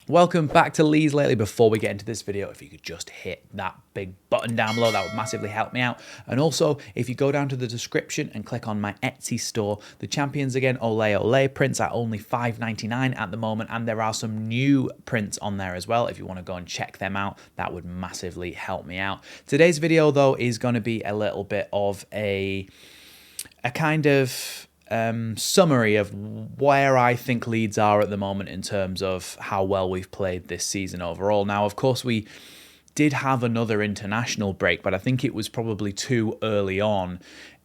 Welcome back to Leeds Lately. Before we get into this video, if you could just hit that big button down below, that would massively help me out. And also, if you go down to the description and click on my Etsy store, the Champions Again Ole Ole prints are only $5.99 at the moment, and there are some new prints on there as well. If you want to go and check them out, that would massively help me out. Today's video, though, is going to be a little bit of a kind of summary of where I think Leeds are at the moment in terms of how well we've played this season overall. Now, of course, we did have another international break, but I think it was probably too early on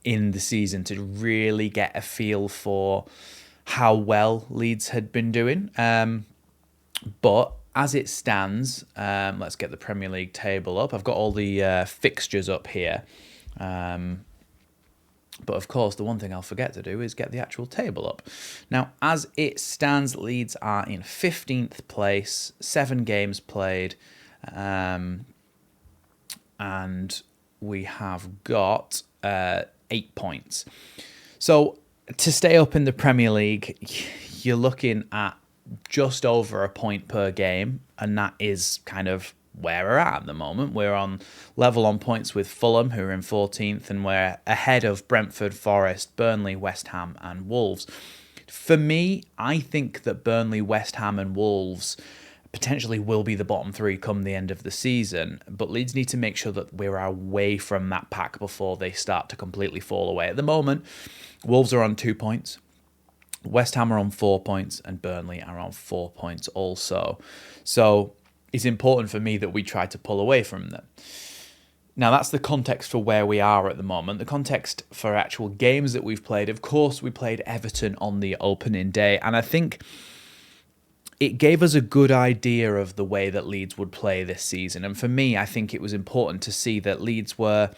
in the season to really get a feel for how well Leeds had been doing. But as it stands, let's get the Premier League table up. I've got all the fixtures up here. But of course, the one thing I'll forget to do is get the actual table up. Now, as it stands, Leeds are in 15th place, 7 games played, and we have got 8 points. So to stay up in the Premier League, you're looking at just over a point per game, and that is kind of where we're at the moment. We're on level on points with Fulham, who are in 14th, and we're ahead of Brentford, Forest, Burnley, West Ham and Wolves. For me, I think that Burnley, West Ham and Wolves potentially will be the bottom 3 come the end of the season, but Leeds need to make sure that we're away from that pack before they start to completely fall away. At the moment, Wolves are on 2 points, West Ham are on 4 points, and Burnley are on 4 points also. So it's important for me that we try to pull away from them. Now, that's the context for where we are at the moment. The context for actual games that we've played, of course, we played Everton on the opening day, and I think it gave us a good idea of the way that Leeds would play this season. And for me, I think it was important to see that Leeds were,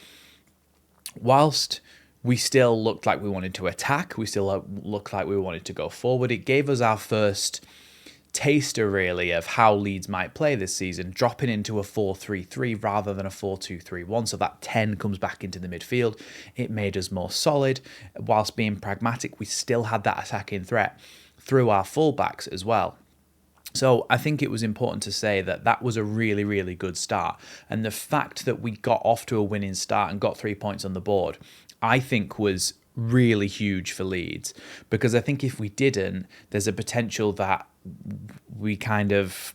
whilst we still looked like we wanted to attack, we still looked like we wanted to go forward, it gave us our first taster really of how Leeds might play this season, dropping into a 4-3-3 rather than a 4-2-3-1, so that 10 comes back into the midfield. It made us more solid. Whilst being pragmatic, we still had that attacking threat through our fullbacks as well. So I think it was important to say that that was a really, really good start. And the fact that we got off to a winning start and got 3 points on the board, I think was really huge for Leeds, because I think if we didn't, there's a potential that we kind of,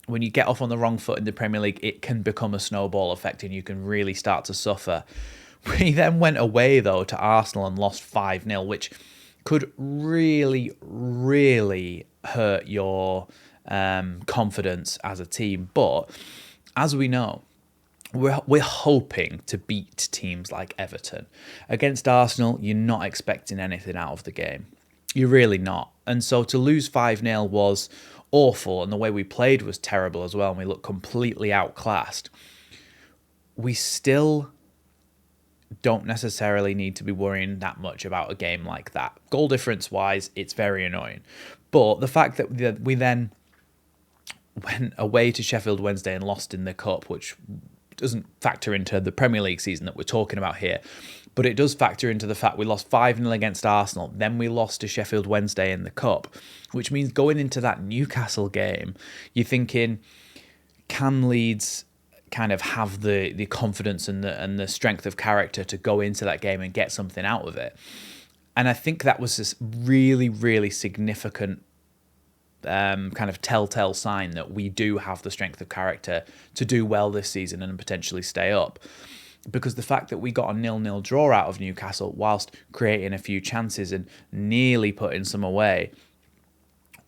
when you get off on the wrong foot in the Premier League, it can become a snowball effect and you can really start to suffer. We then went away, though, to Arsenal and lost 5-0, which could really, really hurt your confidence as a team. But as we know, we're hoping to beat teams like Everton. Against Arsenal, you're not expecting anything out of the game. You're really not. And so to lose 5-0 was awful, and the way we played was terrible as well, and we looked completely outclassed. We still don't necessarily need to be worrying that much about a game like that. Goal difference-wise, it's very annoying. But the fact that we then went away to Sheffield Wednesday and lost in the Cup, which doesn't factor into the Premier League season that we're talking about here, but it does factor into the fact we lost 5-0 against Arsenal, then we lost to Sheffield Wednesday in the Cup, which means going into that Newcastle game, you're thinking, can Leeds kind of have the confidence and the strength of character to go into that game and get something out of it? And I think that was this really, really significant kind of telltale sign that we do have the strength of character to do well this season and potentially stay up. Because the fact that we got a 0-0 draw out of Newcastle whilst creating a few chances and nearly putting some away,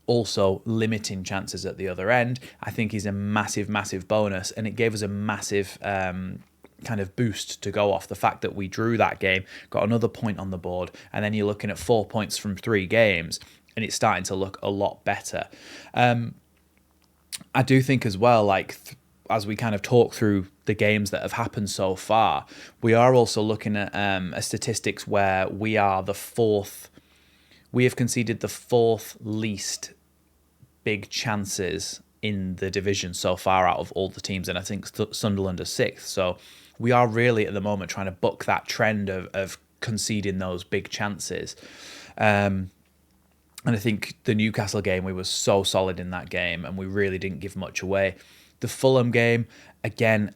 also limiting chances at the other end, I think is a massive, massive bonus. And it gave us a massive kind of boost to go off. The fact that we drew that game, got another point on the board, and then you're looking at 4 points from 3 games, and it's starting to look a lot better. I do think as well, like as we kind of talk through the games that have happened so far, we are also looking at a statistics where we are the 4th. We have conceded the 4th least big chances in the division so far out of all the teams, and I think Sunderland are 6th. So we are really at the moment trying to buck that trend of conceding those big chances. And I think the Newcastle game, we were so solid in that game and we really didn't give much away. The Fulham game, again,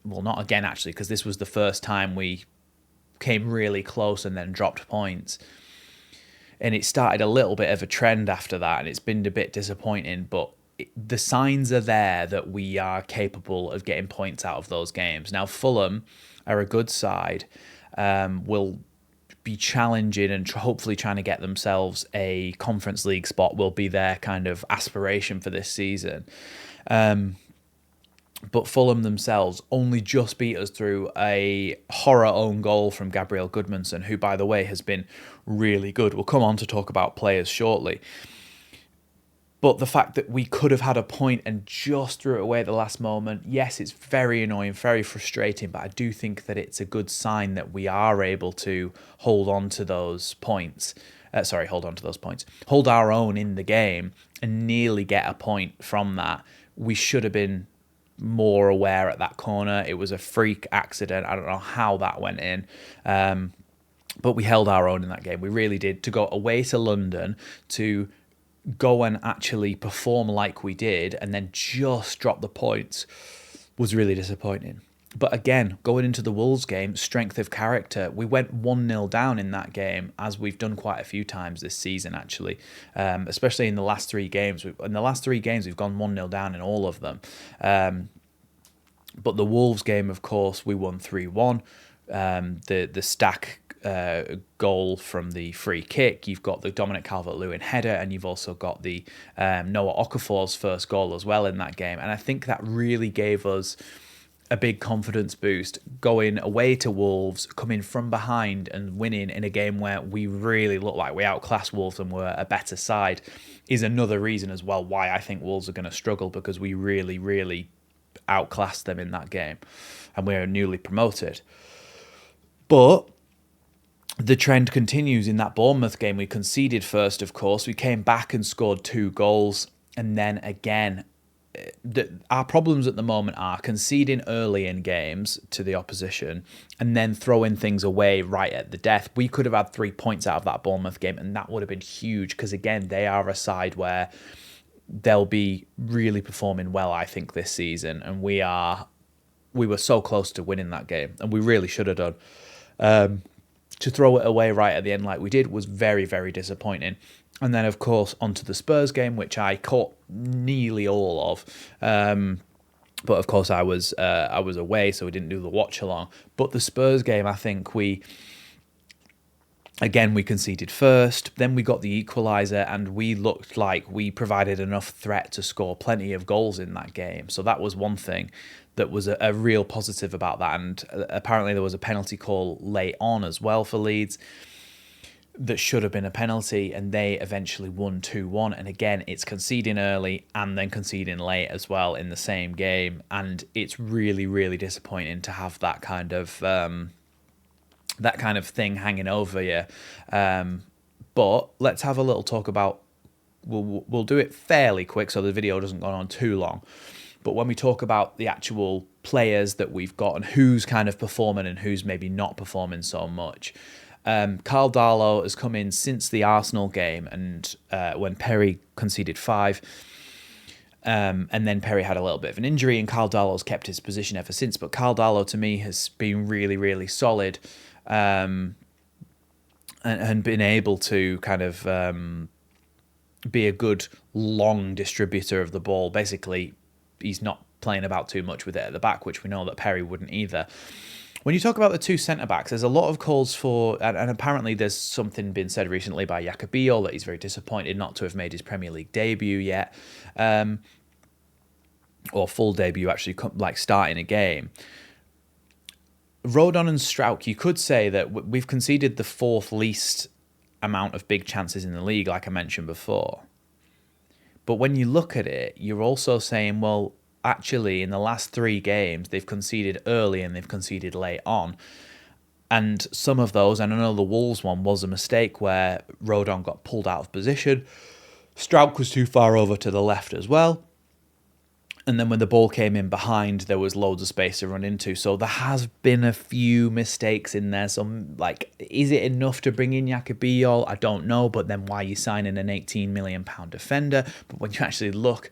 well, not again actually, because this was the first time we came really close and then dropped points. And it started a little bit of a trend after that, and it's been a bit disappointing, but the signs are there that we are capable of getting points out of those games. Now, Fulham are a good side, will be challenging and hopefully trying to get themselves a Conference League spot will be their kind of aspiration for this season. But Fulham themselves only just beat us through a horror own goal from Gabriel Goodmanson, who, by the way, has been really good. We'll come on to talk about players shortly. But the fact that we could have had a point and just threw it away at the last moment, yes, it's very annoying, very frustrating, but I do think that it's a good sign that we are able to hold on to those points. Hold our own in the game and nearly get a point from that. We should have been more aware at that corner. It was a freak accident. I don't know how that went in. But we held our own in that game. We really did. To go away to London, to go and actually perform like we did and then just drop the points was really disappointing. But again, going into the Wolves game, strength of character. We went 1-0 down in that game, as we've done quite a few times this season, actually, especially in the last 3 games. In the last 3 games, we've gone 1-0 down in all of them. But the Wolves game, of course, we won 3-1. The Stack goal from the free kick, you've got the Dominic Calvert-Lewin header, and you've also got the Noah Okafor's first goal as well in that game. And I think that really gave us a big confidence boost going away to Wolves, coming from behind and winning in a game where we really looked like we outclassed Wolves and were a better side is another reason as well why I think Wolves are going to struggle, because we really, really outclassed them in that game and we're newly promoted. But the trend continues in that Bournemouth game. We conceded first, of course. We came back and scored 2 goals. And then again, our problems at the moment are conceding early in games to the opposition and then throwing things away right at the death. We could have had 3 points out of that Bournemouth game, and that would have been huge, because again, they are a side where they'll be really performing well, I think, this season. And we were so close to winning that game, and we really should have done. To throw it away right at the end like we did was very, very disappointing. And then, of course, onto the Spurs game, which I caught nearly all of. But, of course, I was away, so we didn't do the watch-along. But the Spurs game, I think we conceded first. Then we got the equaliser, and we looked like we provided enough threat to score plenty of goals in that game. So that was one thing that was a real positive about that. And apparently there was a penalty call late on as well for Leeds that should have been a penalty, and they eventually won 2-1. And again, it's conceding early and then conceding late as well in the same game. And it's really, really disappointing to have that kind of thing hanging over you. But let's have a little talk about, we'll do it fairly quick so the video doesn't go on too long. But when we talk about the actual players that we've got and who's kind of performing and who's maybe not performing so much, Karl Darlow has come in since the Arsenal game, and when Perry conceded 5, and then Perry had a little bit of an injury, and Karl Darlow's kept his position ever since. But Karl Darlow, to me, has been really, really solid, and been able to kind of be a good long distributor of the ball. Basically, he's not playing about too much with it at the back, which we know that Perry wouldn't either. When you talk about the 2 centre-backs, there's a lot of calls for, and apparently there's something been said recently by Jacobillo that he's very disappointed not to have made his Premier League debut yet, or full debut, actually, like starting a game. Rodon and Strauch, you could say that we've conceded the 4th least amount of big chances in the league, like I mentioned before. But when you look at it, you're also saying, well, actually, in the last 3 games, they've conceded early and they've conceded late on. And some of those, and I know the Wolves one was a mistake where Rodon got pulled out of position. Strauch was too far over to the left as well. And then when the ball came in behind, there was loads of space to run into. So there has been a few mistakes in there. So, like, is it enough to bring in Yacobillo? I don't know. But then why are you signing an £18 million defender? But when you actually look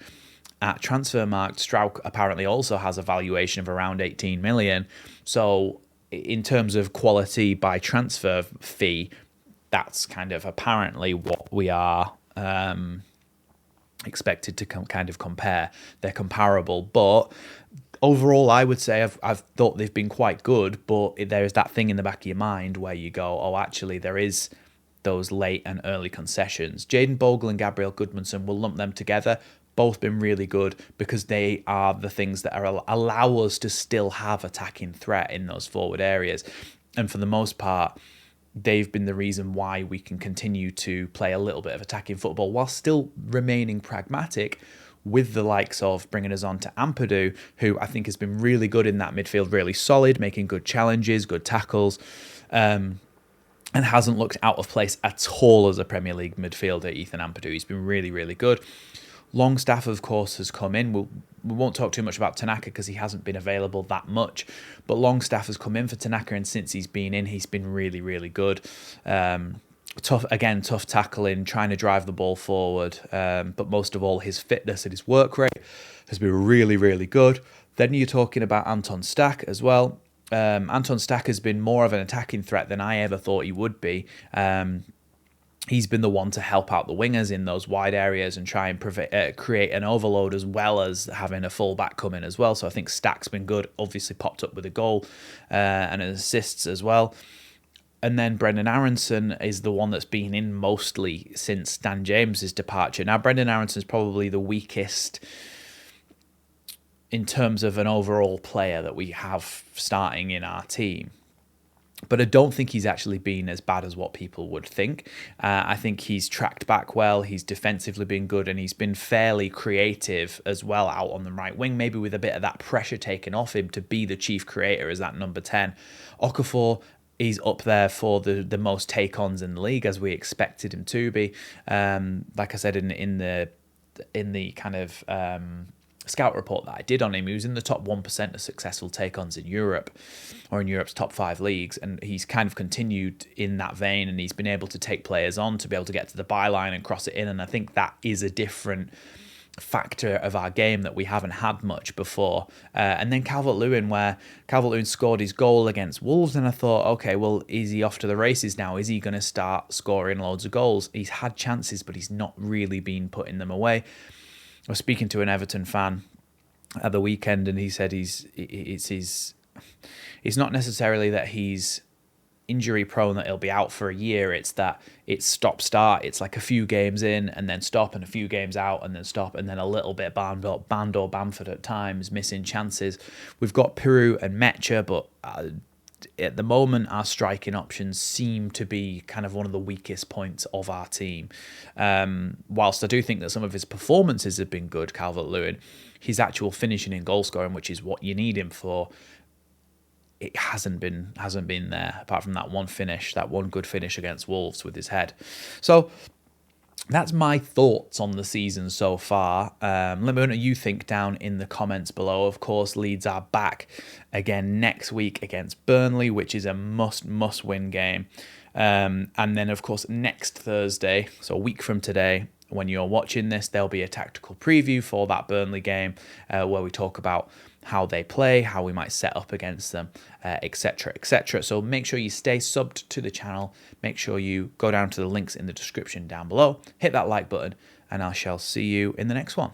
at Transfermarkt, Strauch apparently also has a valuation of around 18 million. So in terms of quality by transfer fee, that's kind of apparently what we are expected to kind of compare. They're comparable, but overall I would say I've thought they've been quite good, but there's that thing in the back of your mind where you go, oh, actually there is those late and early concessions. Jaden Bogle and Gabriel Goodmanson, will lump them together. Both been really good because they are the things that allow us to still have attacking threat in those forward areas. And for the most part, they've been the reason why we can continue to play a little bit of attacking football while still remaining pragmatic, with the likes of bringing us on to Ampadu, who I think has been really good in that midfield, really solid, making good challenges, good tackles, and hasn't looked out of place at all as a Premier League midfielder, Ethan Ampadu. He's been really, really good. Longstaff, of course, has come in. We won't talk too much about Tanaka because he hasn't been available that much. But Longstaff has come in for Tanaka, and since he's been in, he's been really, really good. Tough tackling, trying to drive the ball forward. But most of all, his fitness and his work rate has been really, really good. Then you're talking about Anton Stack as well. Anton Stack has been more of an attacking threat than I ever thought he would be. He's been the one to help out the wingers in those wide areas and try and create an overload, as well as having a full back come in as well. So I think Stack's been good, obviously popped up with a goal and assists as well. And then Brendan Aronson is the one that's been in mostly since Dan James's departure. Now, Brendan Aronson's probably the weakest in terms of an overall player that we have starting in our team. But I don't think he's actually been as bad as what people would think. I think he's tracked back well, he's defensively been good, and he's been fairly creative as well out on the right wing, maybe with a bit of that pressure taken off him to be the chief creator as that number 10. Okafor, he's up there for the most take-ons in the league, as we expected him to be. Like I said in the kind of scout report that I did on him, he was in the top 1% of successful take-ons in Europe, or in Europe's top 5 leagues, and he's kind of continued in that vein, and he's been able to take players on to be able to get to the byline and cross it in, and I think that is a different factor of our game that we haven't had much before. And then Calvert-Lewin, where Calvert-Lewin scored his goal against Wolves, and I thought, okay, well, is he off to the races now? Is he going to start scoring loads of goals? He's had chances, but he's not really been putting them away. I was speaking to an Everton fan at the weekend, and he said it's not necessarily that he's injury prone, that he'll be out for a year. It's that it's stop-start. It's like a few games in and then stop, and a few games out and then stop, and then a little bit Band or Bamford at times, missing chances. We've got Peru and Mecha, but at the moment, our striking options seem to be kind of one of the weakest points of our team. Whilst I do think that some of his performances have been good, Calvert-Lewin, his actual finishing and goal scoring, which is what you need him for, it hasn't been there, apart from that one good finish against Wolves with his head. So that's my thoughts on the season so far. Let me know what you think down in the comments below. Of course, Leeds are back again next week against Burnley, which is a must-win game. And then, of course, next Thursday, so a week from today, when you're watching this, there'll be a tactical preview for that Burnley game where we talk about how they play, how we might set up against them, etc., etc. So make sure you stay subbed to the channel. Make sure you go down to the links in the description down below, hit that like button, and I shall see you in the next one.